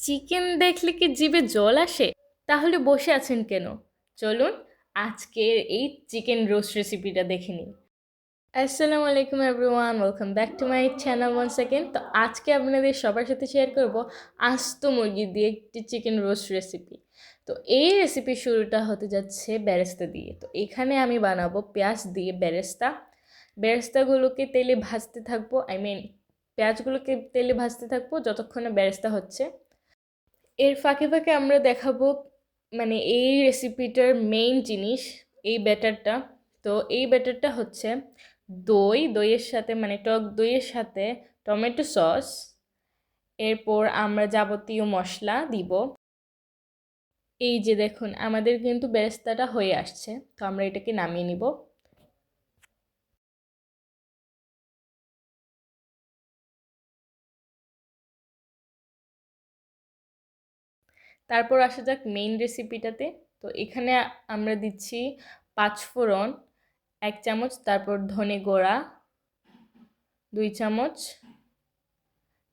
Chicken দেখলে কি জিভে জল আসে? তাহলে বসে আছেন কেন? চলুন আজকের এই চিকেন রোস্ট রেসিপিটা দেখে নিই। আসসালামু আলাইকুম everyone, welcome back to my channel one second. তো আজকে আপনাদের সবার সাথে শেয়ার করব আস্ত মুরগি দিয়ে একটি চিকেন রোস্ট রেসিপি। তো এই রেসিপির শুরুটা হতে যাচ্ছে বেরেস্তা দিয়ে। তো এখানে আমি বানাবো পেঁয়াজ দিয়ে বেরেস্তা। বেরেস্তাগুলোকে তেলে ভাজতে থাকবো, পেঁয়াজগুলোকে তেলে ভাজতে থাকবো যতক্ষণ না বেরেস্তা হচ্ছে। এর ফাঁকে ফাঁকে আমরা দেখাবো এই রেসিপিটার মেইন জিনিস, এই ব্যাটারটা। তো এই ব্যাটারটা হচ্ছে দইয়ের সাথে, টক দইয়ের সাথে টমেটো সস, এরপর আমরা যাবতীয় মশলা দিব। এই যে দেখুন, আমাদের কিন্তু বেরেস্তাটা হয়ে আসছে। তো আমরা এটাকে নামিয়ে নিব। তারপর আসা যাক মেইন রেসিপিটাতে। তো এখানে আমরা দিচ্ছি 5 ফোড়ন 1 চামচ, তারপর ধনে গুঁড়া 2 চামচ,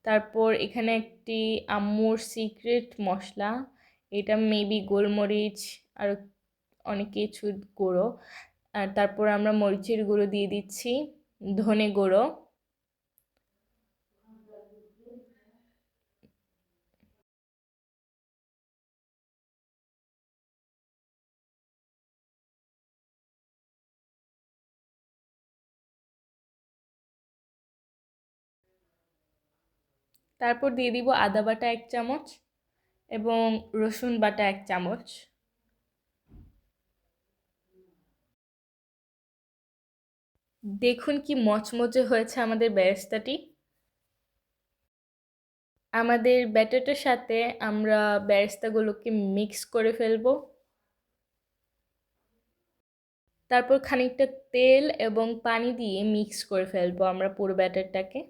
তারপর এখানে একটি আম্মুর সিক্রেট মশলা, এটা মেবি গোলমরিচ আর অনেক কিছু গুঁড়ো। আর তারপর আমরা মরিচের গুঁড়ো দিয়ে দিচ্ছি, ধনে গুঁড়ো, তারপর দিয়ে দিব আদা বাটা 1 চামচ এবং রসুন বাটা 1 চামচ। দেখুন কি মচমচে হয়েছে আমাদের বেরেস্তাটি। আমাদের ব্যাটারটার সাথে আমরা বেরেস্তাগুলোকে মিক্স করে ফেলবো। তারপর খানিকটা তেল এবং পানি দিয়ে মিক্স করে ফেলবো আমরা পুরো ব্যাটারটাকে।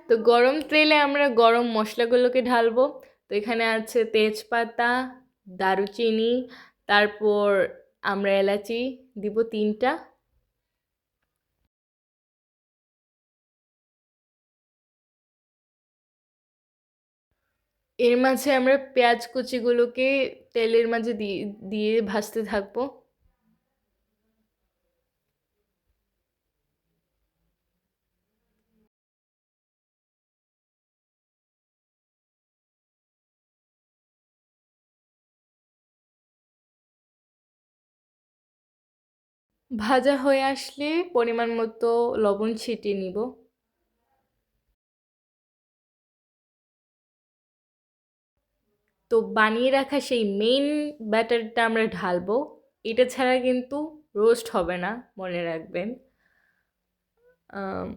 তো গরম তেলে আমরা গরম মশলাগুলোকে ঢালবো। তো এখানে আছে তেজপাতা, দারুচিনি, তারপর আমরা এলাচি দিব 3টা। এর মাঝে আমরা পেঁয়াজ কুচিগুলোকে তেলের মাঝে দিয়ে দিয়ে ভাজতে থাকবো। ভাজা হয়ে আসলে পরিমাণ মতো লবণ ছিটিয়ে নিব। তো বানিয়ে রাখা সেই মেইন ব্যাটারটা আমরা ঢালবো। এটা ছাড়া কিন্তু রোস্ট হবে না, মনে রাখবেন। আম,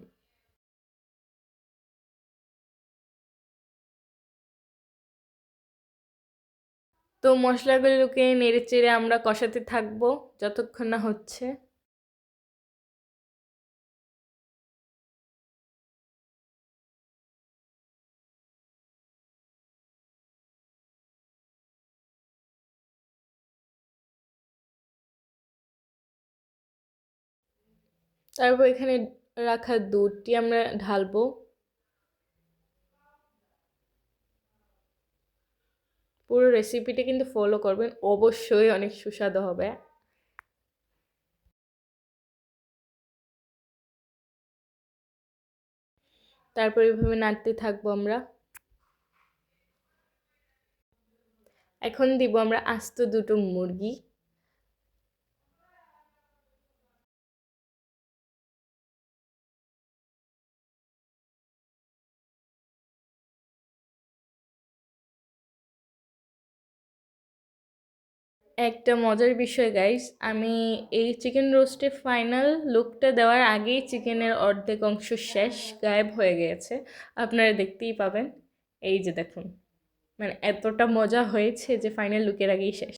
তো মশলাগুলোকে নেড়ে চেড়ে আমরা কষাতে থাকবো যতক্ষণ না হচ্ছে। তারপর এখানে রাখা দুধটি আমরা ঢালবো। পুরো রেসিপিটা কিন্তু ফলো করবেন, অবশ্যই অনেক সুস্বাদু হবে। তারপর এইভাবে নাড়তে থাকবো আমরা। এখন দিব আমরা আস্ত 2টো মুরগি। একটা মজার বিষয় গাইস, আমি এই চিকেন রোস্টে ফাইনাল লুকটা দেওয়ার আগেই চিকেনের অর্ধেক অংশ শেষ, গায়েব হয়ে গিয়েছে। আপনারা দেখতেই পাবেন। এই যে দেখুন, এতটা মজা হয়েছে যে ফাইনাল লুকের আগেই শেষ।